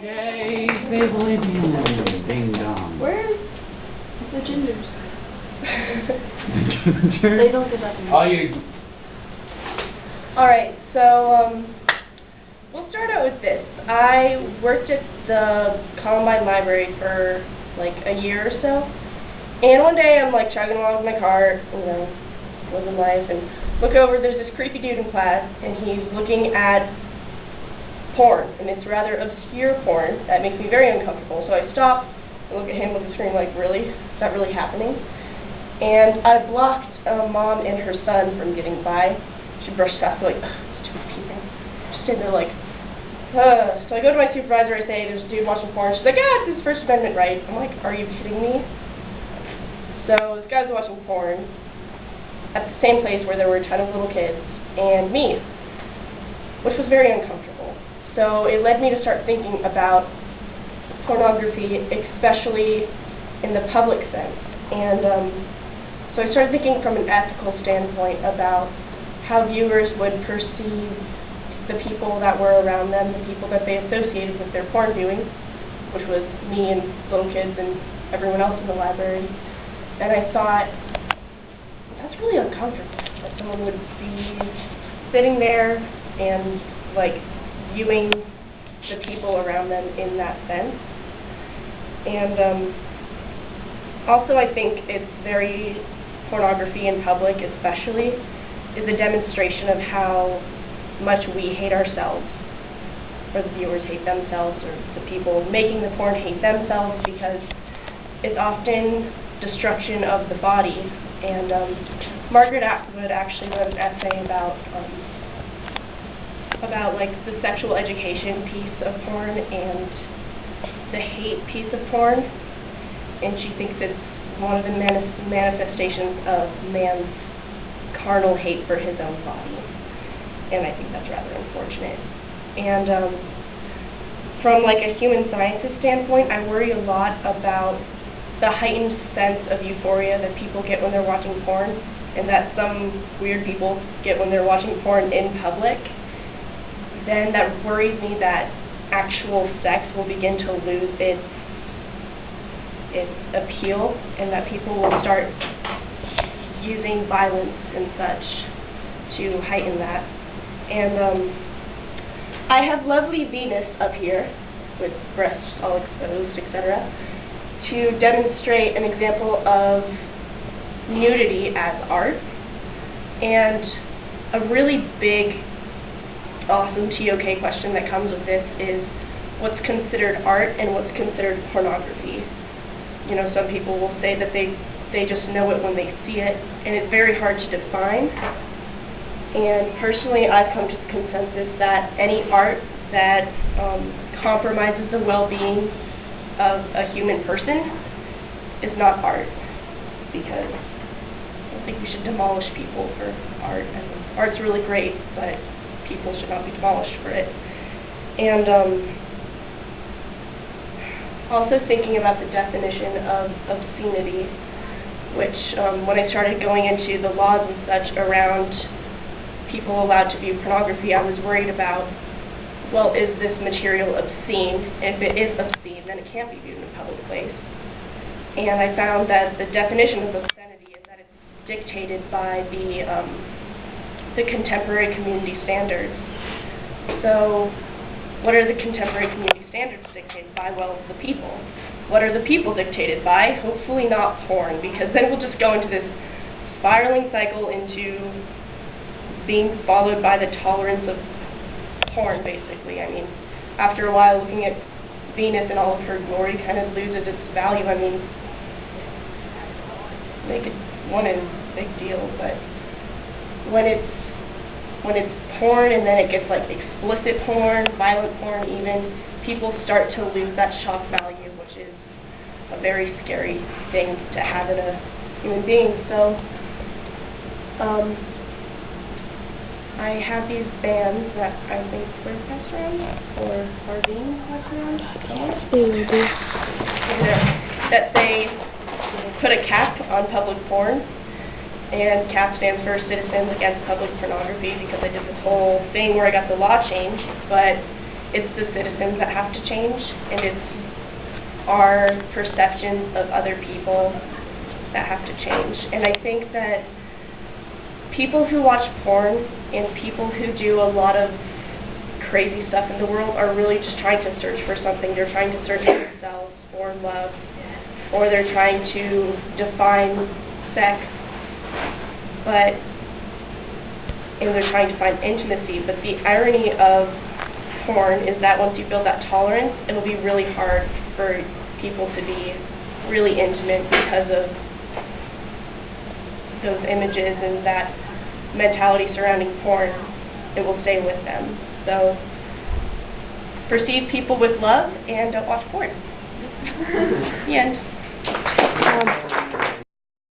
Yay, Babylonian. Ding dong. Where's the gingers? They don't get up in Oh, you. Alright, so, we'll start out with this. I worked at the Columbine Library for, like, a year or so. And one day I'm, like, chugging along with my cart, you know, living life, and look over, there's this creepy dude in class, and he's looking at porn, and it's rather obscure porn that makes me very uncomfortable. So I stop and look at him with the screen like, really? Is that really happening? And I blocked a mom and her son from getting by. She brushed past, like, stupid people. Just sitting there like, So I go to my supervisor, I say, there's a dude watching porn. She's like, it's his First Amendment right. I'm like, are you kidding me? So this guy's watching porn at the same place where there were a ton of little kids and me, which was very uncomfortable. So it led me to start thinking about pornography, especially in the public sense. And so I started thinking from an ethical standpoint about how viewers would perceive the people that were around them, the people that they associated with their porn viewing, which was me and little kids and everyone else in the library. And I thought, that's really uncomfortable, that someone would be sitting there and, like, viewing the people around them in that sense. And also I think it's very, pornography in public especially, is a demonstration of how much we hate ourselves, or the viewers hate themselves, or the people making the porn hate themselves, because it's often destruction of the body. And Margaret Atwood actually wrote an essay about like the sexual education piece of porn and the hate piece of porn, and she thinks it's one of the manifestations of man's carnal hate for his own body, and I think that's rather unfortunate. And from like a human scientist standpoint, I worry a lot about the heightened sense of euphoria that people get when they're watching porn, and that some weird people get when they're watching porn in public. Then that worries me that actual sex will begin to lose its appeal, and that people will start using violence and such to heighten that. And I have lovely Venus up here, with breasts all exposed, etc., to demonstrate an example of nudity as art. And a really big, awesome TOK question that comes with this is, what's considered art and what's considered pornography? You know, some people will say that they just know it when they see it, and it's very hard to define. And personally, I've come to the consensus that any art that compromises the well-being of a human person is not art, because I don't think we should demolish people for art. I mean, art's really great, but people should not be demolished for it. And also thinking about the definition of obscenity, which when I started going into the laws and such around people allowed to view pornography, I was worried about, well, is this material obscene? If it is obscene, then it can't be viewed in a public place. And I found that the definition of obscenity is that it's dictated by the contemporary community standards. So, what are the contemporary community standards dictated by? Well, the people. What are the people dictated by? Hopefully not porn, because then we'll just go into this spiraling cycle into being followed by the tolerance of porn, basically. I mean, after a while, looking at Venus in all of her glory kind of loses its value. I mean, make it one is a big deal, but when it's porn and then it gets like explicit porn, violent porn even, people start to lose that shock value, which is a very scary thing to have in a human being. So, I have these bands that I think we're passed around, or are being passed around somewhere. That say, put a cap on public porn, and CAP stands for Citizens Against Public Pornography, because I did this whole thing where I got the law changed, but it's the citizens that have to change, and it's our perceptions of other people that have to change. And I think that people who watch porn and people who do a lot of crazy stuff in the world are really just trying to search for something. They're trying to search for themselves or love, or they're trying to define sex, and they're trying to find intimacy. But the irony of porn is that once you build that tolerance, it'll be really hard for people to be really intimate because of those images and that mentality surrounding porn. It will stay with them. So perceive people with love and don't watch porn. The end.